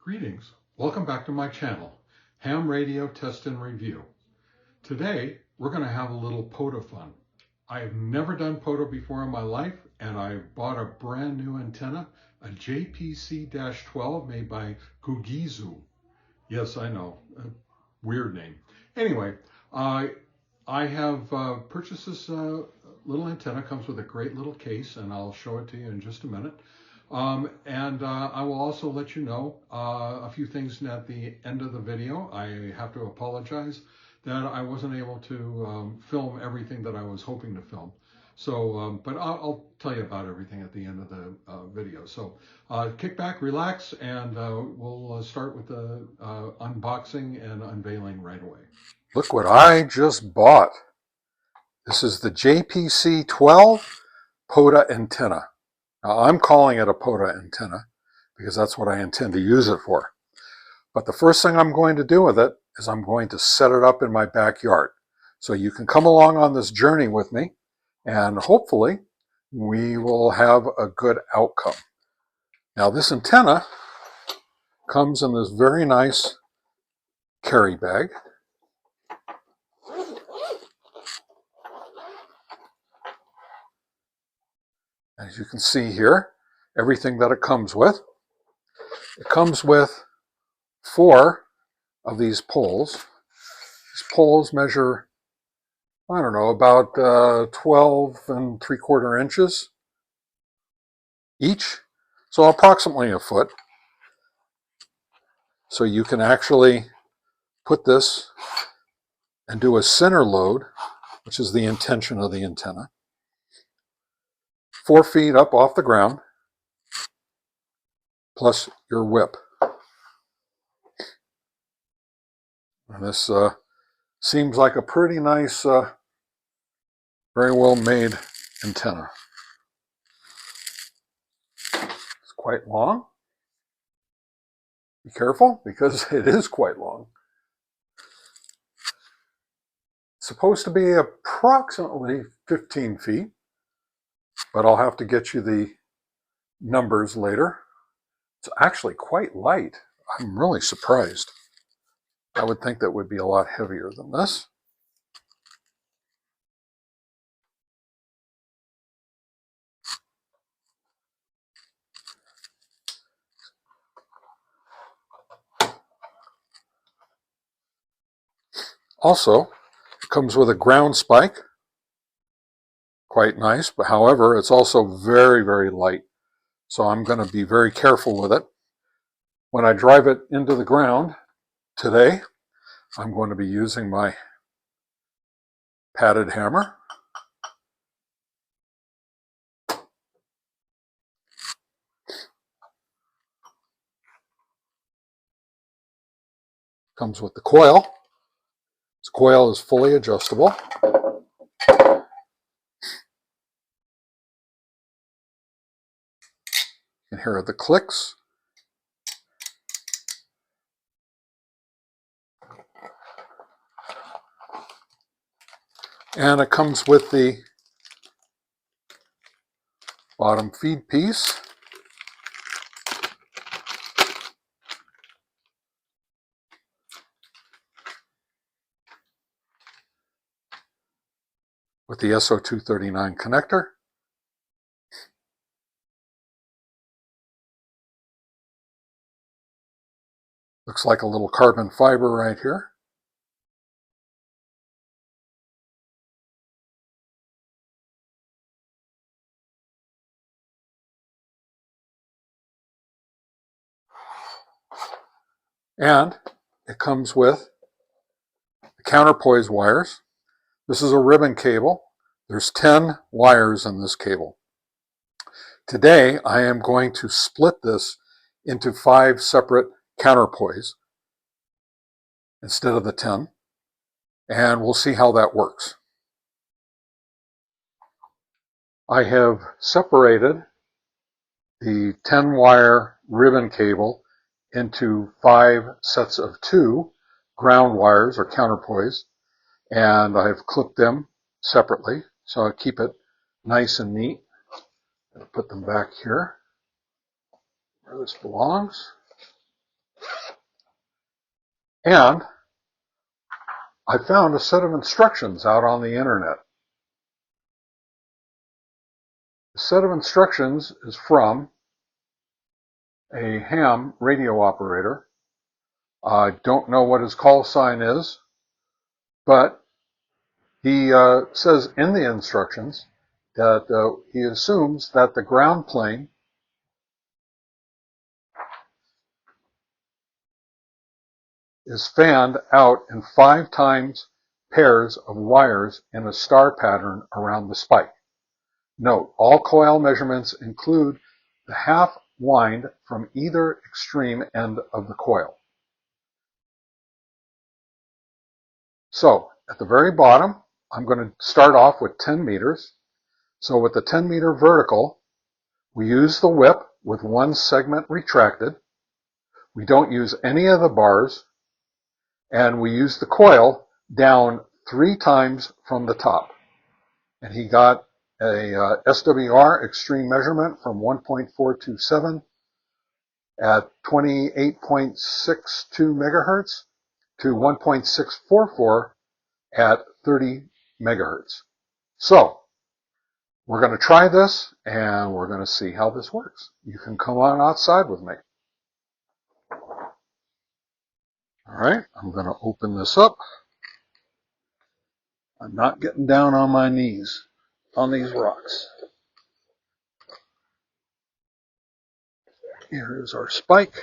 Greetings. Welcome back to my channel, Ham Radio Test and Review. Today, we're going to have a little POTA fun. I've never done POTA before in my life, and I bought a brand new antenna, a JPC-12 made by GooZeeZoo. Yes, I know, a weird name. Anyway, I have purchased this little antenna. Comes with a great little case, and I'll show it to you in just a minute. I will also let you know a few things at the end of the video. I have to apologize that I wasn't able to film everything that I was hoping to film. So, but I'll tell you about everything at the end of the video. So kick back, relax, and we'll start with the unboxing and unveiling right away. Look what I just bought. This is the JPC-12 POTA antenna. Now, I'm calling it a POTA antenna because that's what I intend to use it for. But the first thing I'm going to do with it is I'm going to set it up in my backyard. So you can come along on this journey with me, and hopefully we will have a good outcome. Now, this antenna comes in this very nice carry bag. As you can see here, everything that it comes with. It comes with 4 of these poles. These poles measure, I don't know, about 12 3/4 inches each, so approximately a foot. So you can actually put this and do a center load, which is the intention of the antenna, 4 feet up off the ground, plus your whip. And this seems like a pretty nice, very well made antenna. It's quite long. Be careful, because it is quite long. It's supposed to be approximately 15 feet, but I'll have to get you the numbers later. It's actually quite light. I'm really surprised. I would think that would be a lot heavier than this. Also, it comes with a ground spike. Quite nice, but however, it's also very, very light. So I'm going to be very careful with it. When I drive it into the ground today, I'm going to be using my padded hammer. Comes with the coil. This coil is fully adjustable. And here are the clicks. And it comes with the bottom feed piece. With the SO239 connector. Looks like a little carbon fiber right here. And it comes with the counterpoise wires. This is a ribbon cable. There's 10 wires in this cable. Today, I am going to split this into 5 separate counterpoise instead of the 10, and we'll see how that works. I have separated the 10-wire ribbon cable into 5 sets of 2 ground wires or counterpoise, and I've clipped them separately so I keep it nice and neat. I'll put them back here where this belongs. And I found a set of instructions out on the internet. The set of instructions is from a ham radio operator. I don't know what his call sign is, but he says in the instructions that he assumes that the ground plane is fanned out in 5 times pairs of wires in a star pattern around the spike. Note, all coil measurements include the half wind from either extreme end of the coil. So, at the very bottom, I'm going to start off with 10 meters. So with the 10 meter vertical, we use the whip with one segment retracted. We don't use any of the bars, and we use the coil down 3 times from the top. And he got a SWR extreme measurement from 1.427 at 28.62 megahertz to 1.644 at 30 megahertz. So we're going to try this, and we're going to see how this works. You can come on outside with me. All right, I'm going to open this up. I'm not getting down on my knees on these rocks. Here is our spike.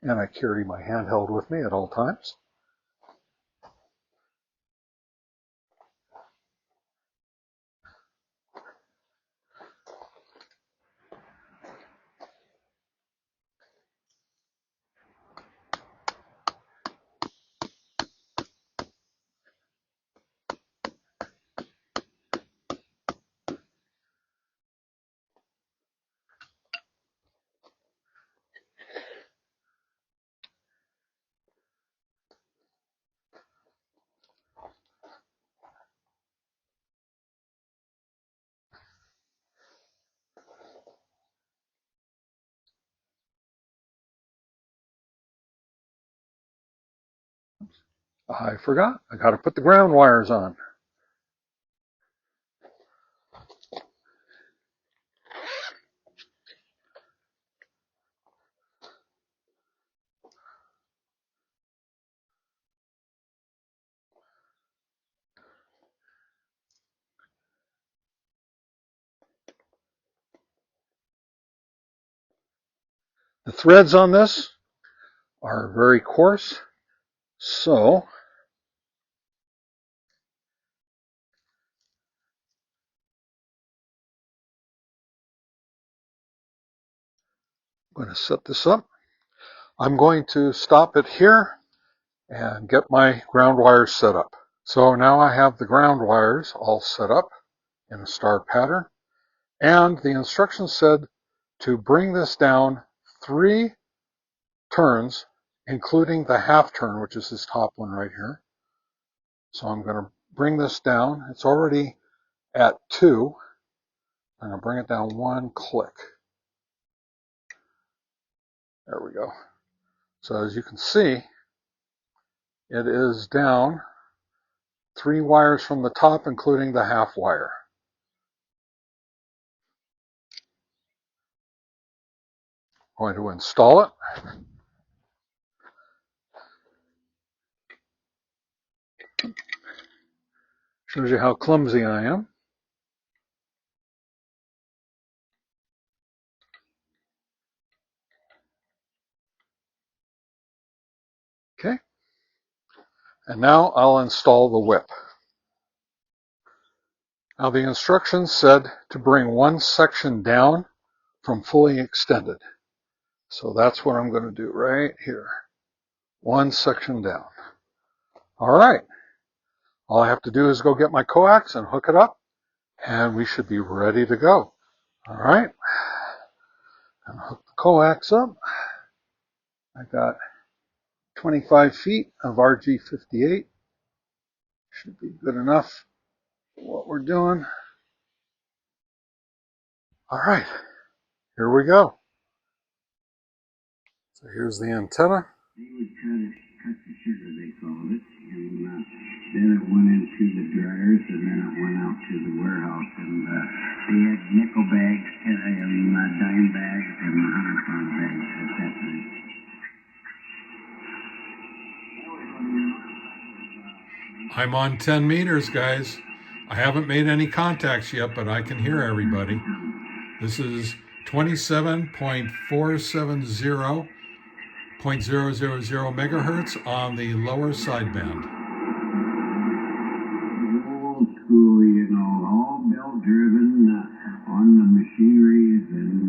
And I carry my handheld with me at all times. I forgot. I got to put the ground wires on. The threads on this are very coarse, so I'm going to set this up. I'm going to stop it here and get my ground wires set up. So now I have the ground wires all set up in a star pattern, and the instructions said to bring this down 3 turns, including the half turn, which is this top one right here. So I'm going to bring this down. It's already at 2. I'm going to bring it down 1 click. There we go. So as you can see, it is down 3 wires from the top, including the half wire. I'm going to install it. Shows you how clumsy I am. Okay. And now I'll install the whip. Now the instructions said to bring 1 section down from fully extended. So that's what I'm going to do right here. 1 section down. All right. All I have to do is go get my coax and hook it up, and we should be ready to go. All right. And hook the coax up. I got 25 feet of RG58. Should be good enough for what we're doing. All right. Here we go. So here's the antenna. They would cut the sugar, they called it, and then it went into the dryers, and then it went out to the warehouse, and they had nickel bags and dime bags and 100-pound bags at that time. I'm on 10 meters, guys. I haven't made any contacts yet, but I can hear everybody. This is 27.470.000 megahertz on the lower sideband. Old school, you know, all belt-driven on the machineries and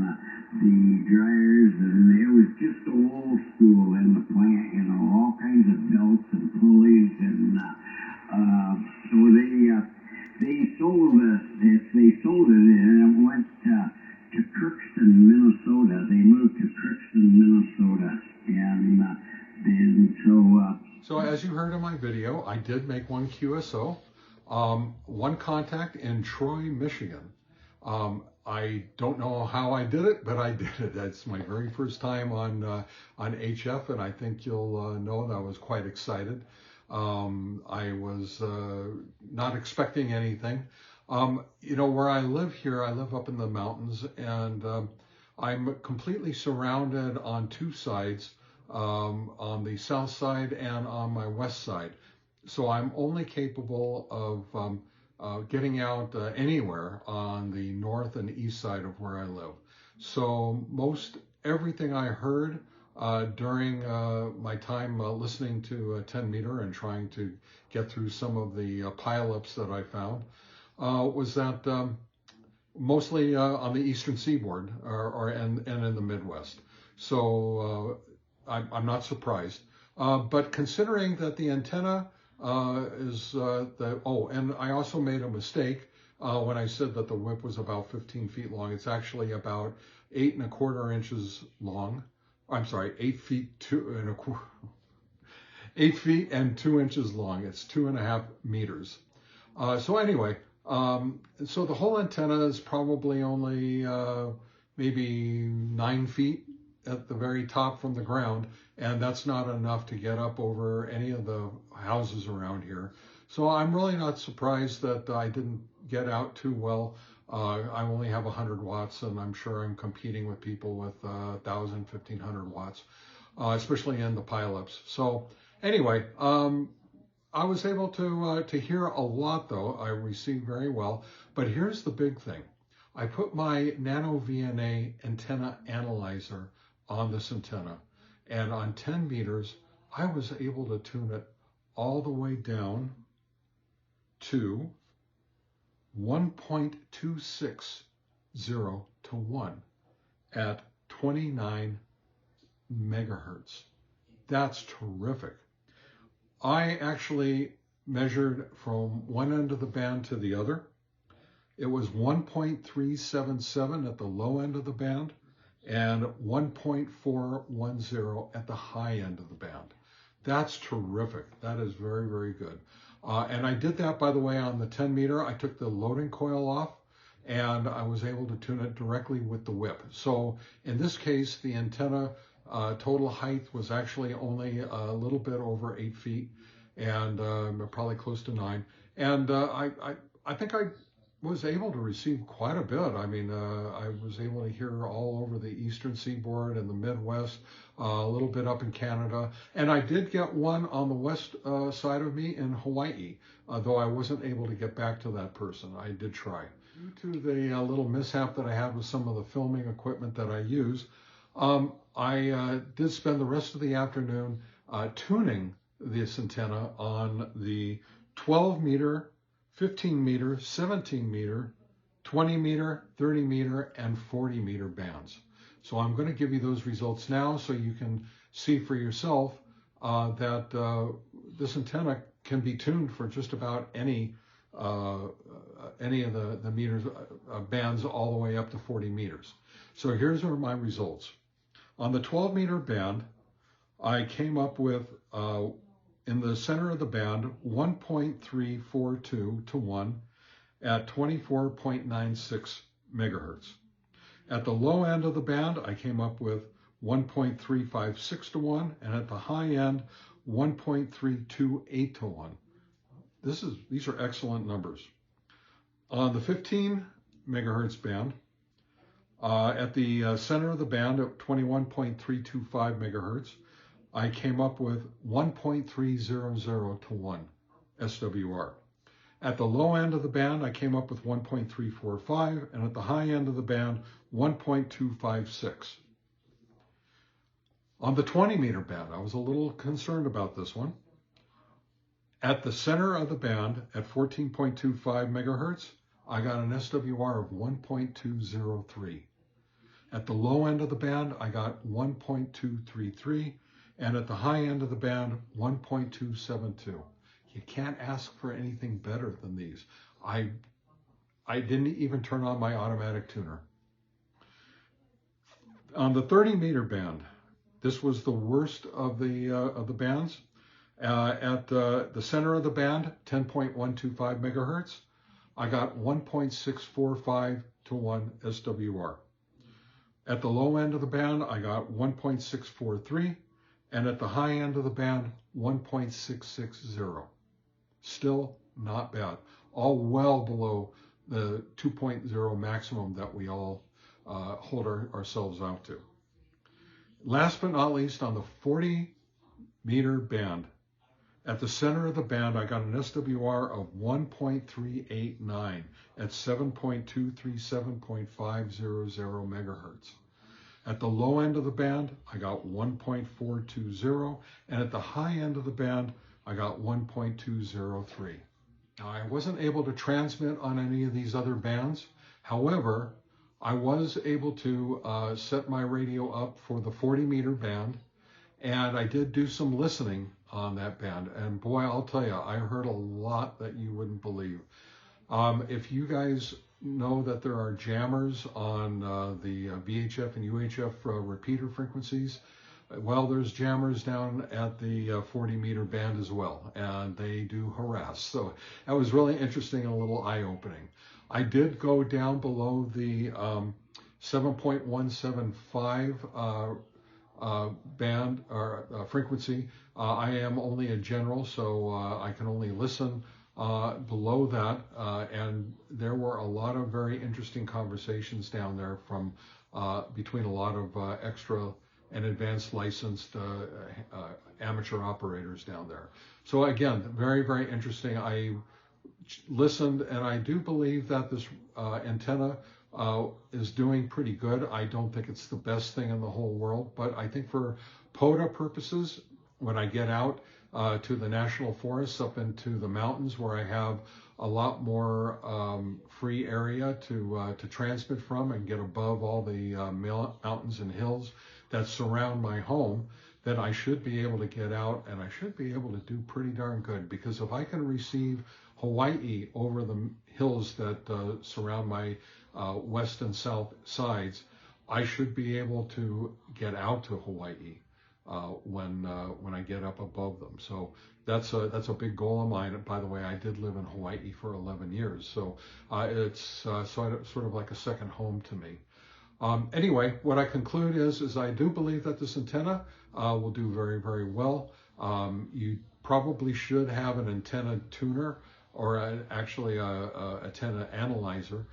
the dryers, and it was just old school in the plant, you know, all kinds of belts and pulleys, and so they sold it, and it went to Crookston, Minnesota. They moved to Crookston, Minnesota, and So as you heard in my video, I did make one QSO, one contact in Troy, Michigan. I don't know how I did it, but I did it. That's my very first time on HF, and I think you'll know that I was quite excited. I was not expecting anything. You know, where I live here, I live up in the mountains, and I'm completely surrounded on two sides, on the south side and on my west side. So I'm only capable of getting out anywhere on the north and east side of where I live. So most everything I heard during my time listening to 10 meter and trying to get through some of the pileups that I found was that mostly on the eastern seaboard and in the Midwest. So I'm not surprised. But considering that the antenna and I also made a mistake when I said that the whip was about 15 feet long. It's actually about 8 1/4 inches long. I'm sorry, 8 feet 8 feet and 2 inches long. It's 2.5 meters. So anyway, so the whole antenna is probably only maybe 9 feet at the very top from the ground, and that's not enough to get up over any of the houses around here. So I'm really not surprised that I didn't get out too well. I only have 100 watts, and I'm sure I'm competing with people with 1,000, 1,500 watts, especially in the pileups. So anyway, I was able to hear a lot, though. I received very well. But here's the big thing. I put my Nano VNA antenna analyzer on this antenna, and on 10 meters, I was able to tune it all the way down to 1.260 to 1 at 29 megahertz. That's terrific. I actually measured from one end of the band to the other. It was 1.377 at the low end of the band and 1.410 at the high end of the band. That's terrific. That is very, very good. And I did that, by the way, on the 10 meter. I took the loading coil off, and I was able to tune it directly with the whip. So in this case, the antenna total height was actually only a little bit over 8 feet, and probably close to 9. And I think I was able to receive quite a bit. I mean, I was able to hear all over the eastern seaboard and the Midwest, a little bit up in Canada. And I did get one on the west side of me in Hawaii, though I wasn't able to get back to that person. I did try. Due to the little mishap that I had with some of the filming equipment that I use, I did spend the rest of the afternoon tuning this antenna on the 12 meter, 15 meter, 17 meter, 20 meter, 30 meter, and 40 meter bands. So I'm going to give you those results now so you can see for yourself that this antenna can be tuned for just about any of the meters, bands all the way up to 40 meters. So here's my results. On the 12 meter band, I came up with in the center of the band, 1.342 to 1 at 24.96 megahertz. At the low end of the band, I came up with 1.356 to 1, and at the high end, 1.328 to 1. These are excellent numbers. On the 15 megahertz band, at the center of the band at 21.325 megahertz, I came up with 1.300 to 1 SWR. At the low end of the band, I came up with 1.345, and at the high end of the band, 1.256. On the 20 meter band, I was a little concerned about this one. At the center of the band, at 14.25 megahertz, I got an SWR of 1.203. At the low end of the band, I got 1.233, and at the high end of the band, 1.272. You can't ask for anything better than these. I didn't even turn on my automatic tuner. On the 30 meter band, this was the worst of the bands. At the center of the band, 10.125 megahertz, I got 1.645 to 1 SWR. At the low end of the band, I got 1.643, and at the high end of the band, 1.660. Still not bad. All well below the 2.0 maximum that we all hold ourselves out to. Last but not least, on the 40 meter band, at the center of the band, I got an SWR of 1.389 at 7.237.500 megahertz. At the low end of the band, I got 1.420, and at the high end of the band, I got 1.203. Now, I wasn't able to transmit on any of these other bands. However, I was able to set my radio up for the 40 meter band, and I did do some listening on that band. And boy, I'll tell you, I heard a lot that you wouldn't believe. If you guys know that there are jammers on the VHF and UHF repeater frequencies, well, there's jammers down at the 40 meter band as well, and they do harass. So that was really interesting and a little eye-opening. I did go down below the 7.175 band or frequency. I am only a general, so I can only listen below that, and there were a lot of very interesting conversations down there from between a lot of extra and advanced licensed amateur operators down there. So again, very, very interesting. I listened, and I do believe that this antenna is doing pretty good. I don't think it's the best thing in the whole world, but I think for POTA purposes, when I get out to the national forests up into the mountains where I have a lot more free area to transmit from and get above all the mountains and hills that surround my home, then I should be able to get out and I should be able to do pretty darn good, because if I can receive Hawaii over the hills that surround my west and south sides, I should be able to get out to Hawaii when I get up above them. So that's a big goal of mine. By the way, I did live in Hawaii for 11 years, so it's sort of like a second home to me. Anyway, what I conclude is I do believe that this antenna will do very, very well. You probably should have an antenna tuner, or actually a antenna analyzer,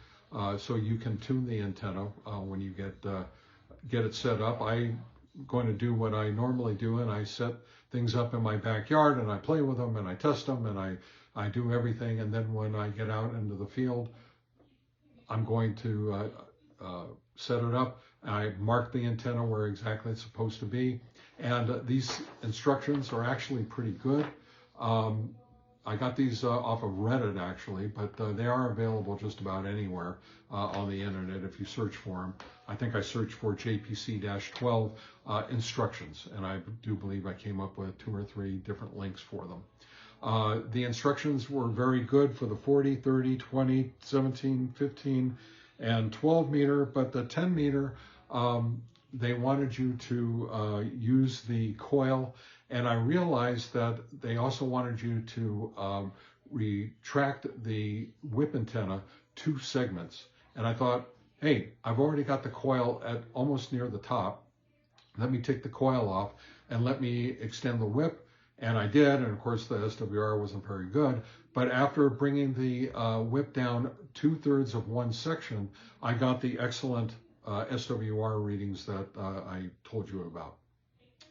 so you can tune the antenna when you get it set up. I'm going to do what I normally do, and I set things up in my backyard, and I play with them, and I test them, and I do everything. And then when I get out into the field, I'm going to set it up. I mark the antenna where exactly it's supposed to be, and these instructions are actually pretty good. I got these off of Reddit actually, but they are available just about anywhere on the internet if you search for them. I think I searched for JPC-12 instructions, and I do believe I came up with 2 or 3 different links for them. The instructions were very good for the 40, 30, 20, 17, 15, and 12 meter, but the 10 meter, they wanted you to use the coil, and I realized that they also wanted you to retract the whip antenna 2 segments. And I thought, hey, I've already got the coil at almost near the top. let me take the coil off and let me extend the whip. And I did, and of course the SWR wasn't very good. But after bringing the whip down 2/3 of one section, I got the excellent SWR readings that I told you about.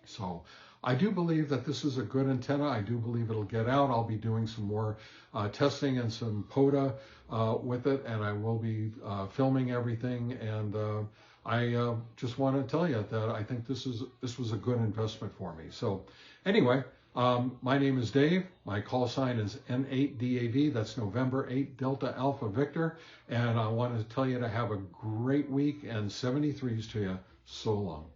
So I do believe that this is a good antenna. I do believe it'll get out. I'll be doing some more testing and some POTA with it, and I will be filming everything. And I just want to tell you that I think this was a good investment for me. So anyway, my name is Dave. My call sign is N8DAV. That's November 8 Delta Alpha Victor. And I want to tell you to have a great week and 73s to you. So long.